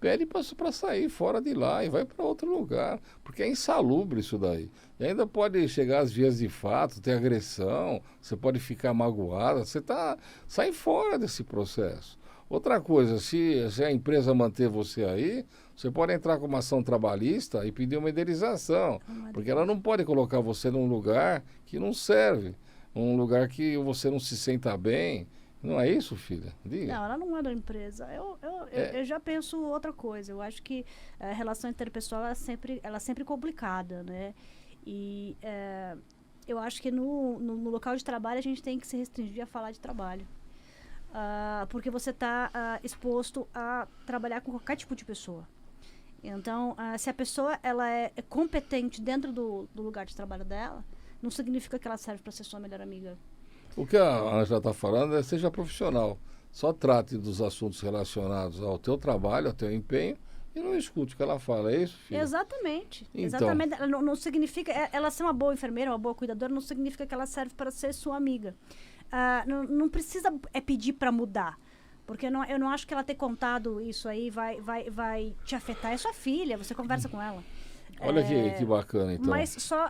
pede para sair fora de lá e vai para outro lugar, porque é insalubre isso daí. E ainda pode chegar às vias de fato, ter agressão, você pode ficar magoada, sai fora desse processo. Outra coisa, se a empresa manter você aí, você pode entrar com uma ação trabalhista e pedir uma indenização, porque ela não pode colocar você num lugar que não serve, um lugar que você não se senta bem. Não é isso, filha? Diga. Não, ela não é da empresa. Eu já penso outra coisa. Eu acho que a relação interpessoal ela é sempre complicada, né? E eu acho que no local de trabalho a gente tem que se restringir a falar de trabalho. Porque você está exposto a trabalhar com qualquer tipo de pessoa. Então, se a pessoa ela é competente dentro do lugar de trabalho dela, não significa que ela serve para ser sua melhor amiga. O que a Ângela está falando é seja profissional. Só trate dos assuntos relacionados ao teu trabalho, ao teu empenho, e não escute o que ela fala. É isso, filha? Exatamente. Então. Exatamente. Não significa... Ela ser uma boa enfermeira, uma boa cuidadora, não significa que ela serve para ser sua amiga. Não precisa pedir para mudar. Porque eu não acho que ela ter contado isso aí vai te afetar. É sua filha, você conversa com ela. Olha que bacana, então. Mas só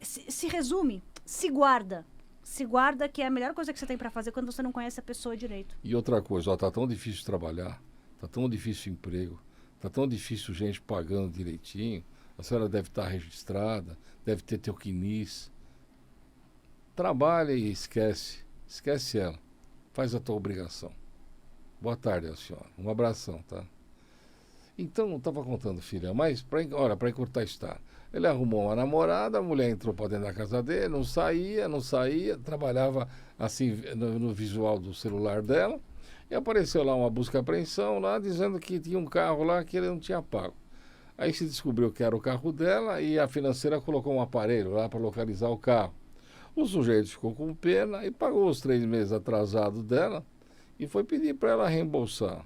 se resume, se guarda. Se guarda, que é a melhor coisa que você tem para fazer quando você não conhece a pessoa direito. E outra coisa, tá tão difícil trabalhar, tá tão difícil o emprego, tá tão difícil gente pagando direitinho, a senhora deve estar registrada, deve ter teu CNIS. Trabalha e esquece ela, faz a tua obrigação. Boa tarde, a senhora, um abração, tá? Então, eu estava contando, filha, mas para encurtar a história. Ele arrumou uma namorada, a mulher entrou para dentro da casa dele, não saía, trabalhava assim no visual do celular dela. E apareceu lá uma busca e apreensão lá, dizendo que tinha um carro lá que ele não tinha pago. Aí se descobriu que era o carro dela e a financeira colocou um aparelho lá para localizar o carro. O sujeito ficou com pena e pagou os 3 meses atrasados dela e foi pedir para ela reembolsar.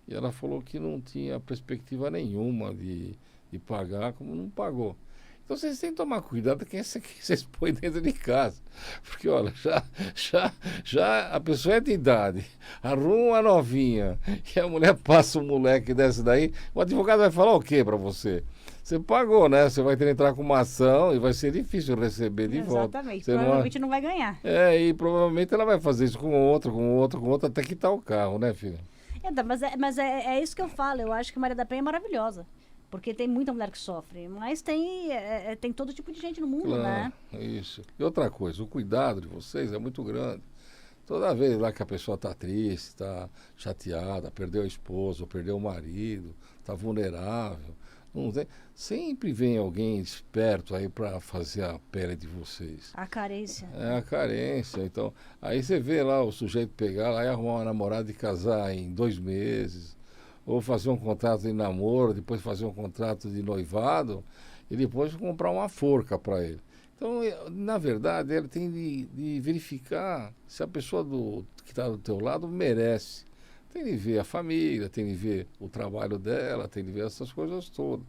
E ela falou que não tinha perspectiva nenhuma de pagar, como não pagou. Então vocês têm que tomar cuidado com quem vocês põem dentro de casa. Porque, olha, já a pessoa é de idade, arruma uma novinha, e a mulher passa um moleque desse daí, o advogado vai falar o quê para você? Você pagou, né? Você vai ter que entrar com uma ação e vai ser difícil receber de volta. Exatamente, Você provavelmente não vai ganhar. E provavelmente ela vai fazer isso com outro, até quitar o carro, né, filha? Mas é isso que eu falo. Eu acho que Maria da Penha é maravilhosa. Porque tem muita mulher que sofre. Mas tem todo tipo de gente no mundo, né? Isso. E outra coisa, o cuidado de vocês é muito grande. Toda vez lá que a pessoa está triste, está chateada, perdeu a esposa, ou perdeu o marido, está vulnerável, não tem, sempre vem alguém esperto aí para fazer a pele de vocês. A carência. É a carência. Então, aí você vê lá o sujeito pegar lá e arrumar uma namorada e casar em 2 meses, ou fazer um contrato de namoro, depois fazer um contrato de noivado, e depois comprar uma forca para ele. Então, na verdade, ele tem de verificar se a pessoa que está do teu lado merece. Tem de ver a família, tem de ver o trabalho dela, tem de ver essas coisas todas.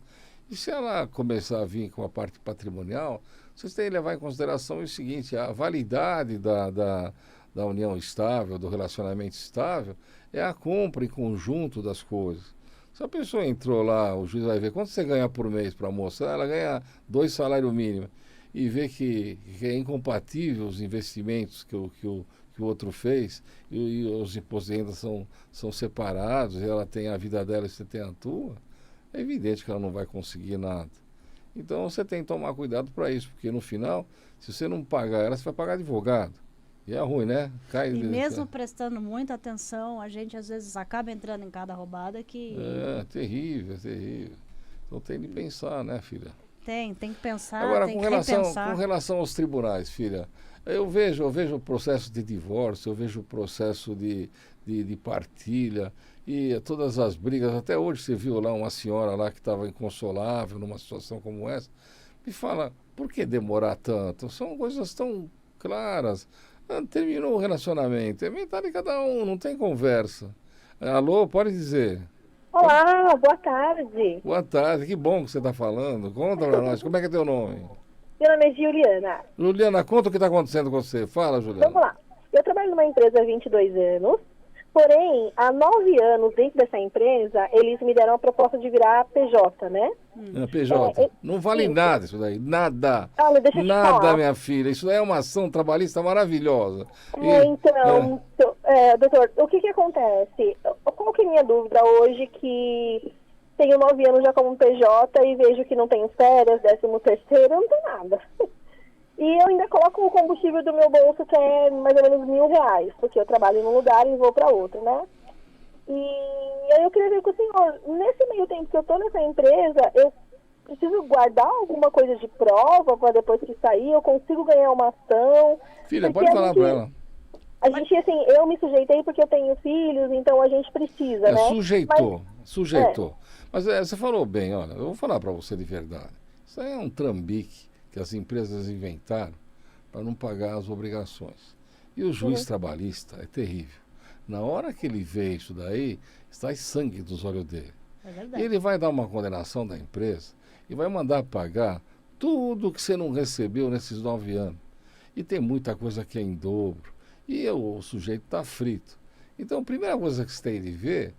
E se ela começar a vir com a parte patrimonial, vocês têm de levar em consideração o seguinte: a validade da união estável, do relacionamento estável, é a compra em conjunto das coisas. Se a pessoa entrou lá, o juiz vai ver quanto você ganha por mês para a moça, ela ganha 2 salários mínimos, e vê que é incompatível os investimentos que o outro fez, e os impostos de renda são separados, e ela tem a vida dela e você tem a tua, é evidente que ela não vai conseguir nada. Então você tem que tomar cuidado para isso, porque no final, se você não pagar ela, você vai pagar advogado. E é ruim, né? E mesmo prestando muita atenção, a gente às vezes acaba entrando em cada roubada que... É terrível, é terrível. Então tem de pensar, né, filha? Tem que pensar, agora, tem que repensar. Com relação aos tribunais, filha, eu vejo o processo de divórcio, eu vejo o processo de partilha e todas as brigas. Até hoje você viu lá uma senhora lá que estava inconsolável numa situação como essa. Me fala, por que demorar tanto? São coisas tão claras. Terminou o relacionamento, é metade de cada um, não tem conversa. Alô, pode dizer. Olá, boa tarde. Boa tarde, que bom que você está falando. Conta para nós, como é que é teu nome? Meu nome é Juliana. Juliana, conta o que está acontecendo com você. Fala, Juliana. Vamos lá. Eu trabalho numa empresa há 22 anos, porém, há 9 anos dentro dessa empresa, eles me deram a proposta de virar PJ, né? PJ. Não vale sim, nada isso daí, nada. Deixa eu te nada, falar. Minha filha. Isso daí é uma ação trabalhista maravilhosa. Doutor, o que acontece? Qual que é a minha dúvida hoje que tenho 9 anos já como PJ e vejo que não tenho férias, 13º, não tem nada. E eu ainda coloco o combustível do meu bolso, que é mais ou menos R$1.000, porque eu trabalho num lugar e vou para outro, né? E aí eu queria ver com o senhor, nesse meio tempo que eu estou nessa empresa, eu preciso guardar alguma coisa de prova para depois que sair, eu consigo ganhar uma ação? Filha, pode falar para ela. A gente, assim, eu me sujeitei porque eu tenho filhos, então a gente precisa, né? Sujeitou. Mas você falou bem, olha, eu vou falar para você de verdade. Isso aí é um trambique que as empresas inventaram para não pagar as obrigações. E o juiz trabalhista é terrível. Na hora que ele vê isso daí, sai sangue dos olhos dele. É verdade. E ele vai dar uma condenação da empresa e vai mandar pagar tudo que você não recebeu nesses 9 anos. E tem muita coisa que é em dobro. E o sujeito está frito. Então, a primeira coisa que você tem de ver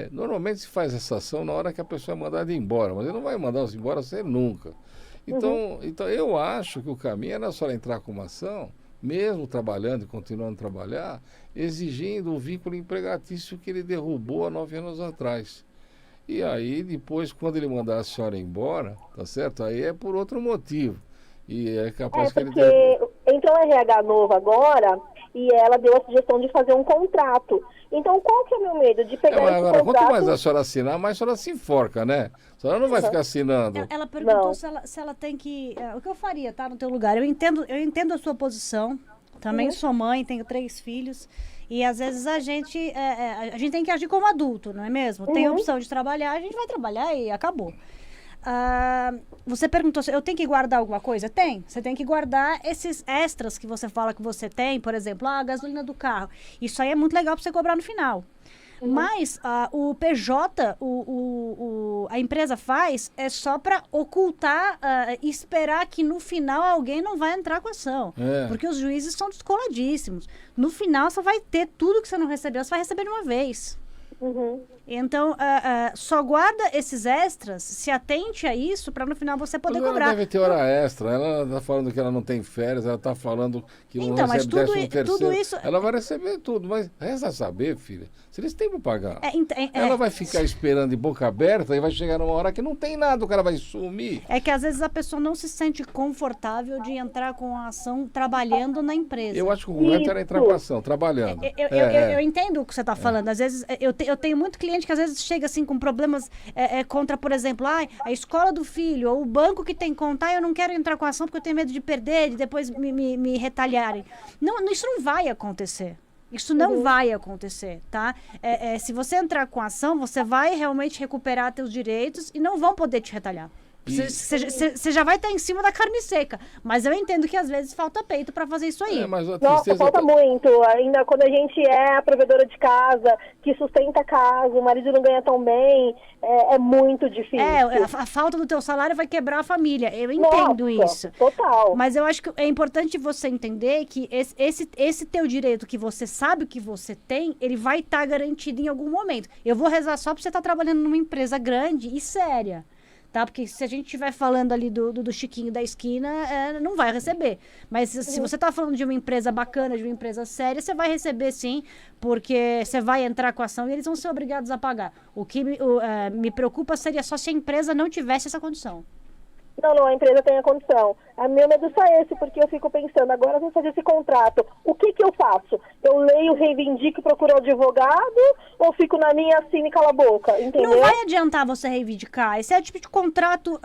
normalmente se faz essa ação na hora que a pessoa é mandada embora, mas ele não vai mandar você embora você nunca. Então, eu acho que o caminho era só entrar com uma ação, mesmo trabalhando e continuando a trabalhar, exigindo o vínculo empregatício que ele derrubou há 9 anos atrás. E aí, depois, quando ele mandar a senhora embora, tá certo? Aí é por outro motivo. E é capaz que ele... Entrou um RH novo agora e ela deu a sugestão de fazer um contrato. Então, qual que é o meu medo? De pegar esse agora, contrato... quanto mais a senhora assinar, mais a senhora se enforca, né? A senhora não vai ficar assinando. Ela perguntou se ela tem que... o que eu faria, tá? No teu lugar. Eu entendo a sua posição. Também sou mãe, tenho 3 filhos. E às vezes a gente tem que agir como adulto, não é mesmo? Tem a opção de trabalhar, a gente vai trabalhar e acabou. Você perguntou se eu tenho que guardar alguma coisa? Tem. Você tem que guardar esses extras que você fala que você tem, por exemplo, a gasolina do carro. Isso aí é muito legal para você cobrar no final. Mas o PJ, a empresa faz, é só para ocultar e esperar que no final alguém não vai entrar com ação. Porque os juízes são descoladíssimos. No final, você vai ter tudo que você não recebeu, você vai receber de uma vez. Então, só guarda esses extras, se atente a isso, para no final você poder cobrar. Ela deve ter hora extra. Ela está falando que ela não tem férias, ela está falando que não recebe 13º. Tudo isso... Ela vai receber tudo, mas resta saber, filha, se eles têm para pagar. Ela vai ficar esperando de boca aberta e vai chegar numa hora que não tem nada, o cara vai sumir. É que às vezes a pessoa não se sente confortável de entrar com a ação trabalhando na empresa. Eu acho que o correto era entrar com a ação, trabalhando. Eu entendo o que você está falando. Às vezes, eu tenho muito cliente que às vezes chega assim com problemas contra, por exemplo, a escola do filho, ou o banco que tem conta, eu não quero entrar com a ação porque eu tenho medo de perder, de depois me retalharem. Não, isso não vai acontecer. Isso não vai acontecer, tá? Se você entrar com a ação, você vai realmente recuperar seus direitos e não vão poder te retalhar. Você já vai estar em cima da carne seca. Mas eu entendo que às vezes falta peito para fazer isso aí. Nossa, falta muito. Ainda quando a gente é a provedora de casa, que sustenta a casa, o marido não ganha tão bem, é muito difícil. A falta do teu salário vai quebrar a família. Eu entendo isso. Total. Mas eu acho que é importante você entender que esse teu direito que você sabe que você tem, ele vai estar garantido em algum momento. Eu vou rezar só para você estar trabalhando numa empresa grande e séria. Tá? Porque se a gente estiver falando ali do Chiquinho da esquina, não vai receber. Mas se você está falando de uma empresa bacana, de uma empresa séria, você vai receber sim, porque você vai entrar com a ação e eles vão ser obrigados a pagar. O que me preocupa seria só se a empresa não tivesse essa condição. Não, a empresa tem a condição. A meu medo é só esse, porque eu fico pensando, agora eu vou fazer esse contrato, o que eu faço? Eu leio, reivindico e procuro advogado, ou fico na minha assim e cala a boca, entendeu? Não vai adiantar você reivindicar. Esse é o tipo de contrato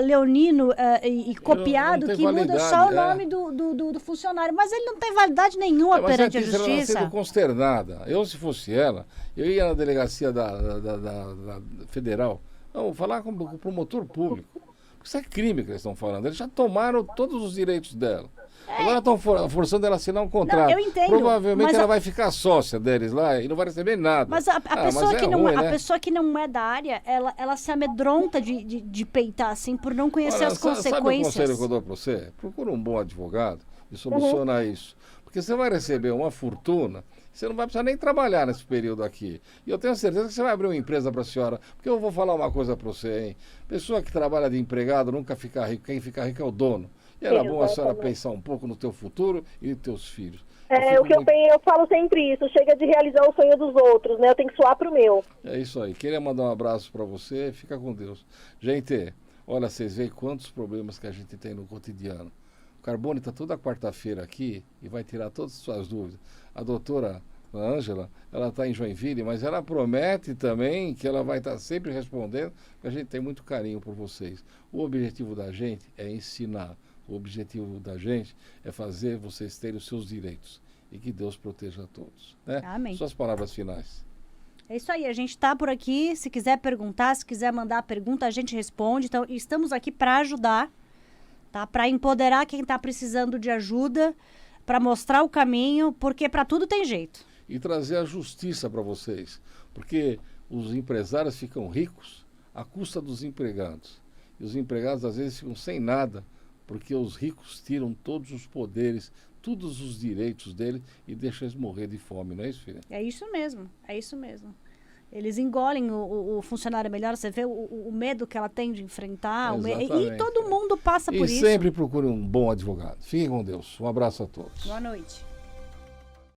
leonino e copiado que muda só o nome do funcionário. Mas ele não tem validade nenhuma perante a justiça. Ela está sendo consternada. Eu, se fosse ela, eu ia na delegacia da federal, falar com o promotor público. Isso é crime que eles estão falando. Eles já tomaram todos os direitos dela. Agora estão forçando ela a assinar um contrato. Não, eu entendo. Provavelmente ela vai ficar sócia deles lá e não vai receber nada. Mas a pessoa que não é da área, ela se amedronta de peitar assim por não conhecer as consequências. Sabe o conselho que eu dou para você? Procura um bom advogado e soluciona isso. Porque você vai receber uma fortuna, você não vai precisar nem trabalhar nesse período aqui. E eu tenho certeza que você vai abrir uma empresa para a senhora. Porque eu vou falar uma coisa para você, hein? Pessoa que trabalha de empregado nunca fica rico. Quem fica rico é o dono. E era bom a senhora pensar um pouco no teu futuro e nos teus filhos. Eu falo sempre isso. Chega de realizar o sonho dos outros, né? Eu tenho que suar pro meu. É isso aí. Queria mandar um abraço para você. Fica com Deus. Gente, olha, vocês veem quantos problemas que a gente tem no cotidiano. O Carbone está toda quarta-feira aqui e vai tirar todas as suas dúvidas. A doutora Ângela, ela está em Joinville, mas ela promete também que ela vai estar sempre respondendo, porque a gente tem muito carinho por vocês. O objetivo da gente é ensinar. O objetivo da gente é fazer vocês terem os seus direitos. E que Deus proteja a todos. Né? Amém. Suas palavras finais. É isso aí, a gente está por aqui. Se quiser perguntar, se quiser mandar pergunta, a gente responde. Então, estamos aqui para ajudar. Tá? Para empoderar quem está precisando de ajuda, para mostrar o caminho, porque para tudo tem jeito. E trazer a justiça para vocês, porque os empresários ficam ricos à custa dos empregados. E os empregados às vezes ficam sem nada, porque os ricos tiram todos os poderes, todos os direitos deles e deixam eles morrer de fome, não é isso, filha? É isso mesmo, é isso mesmo. Eles engolem o funcionário melhor, você vê o medo que ela tem de enfrentar, e todo mundo passa por isso. E sempre procure um bom advogado. Fiquem com Deus. Um abraço a todos. Boa noite.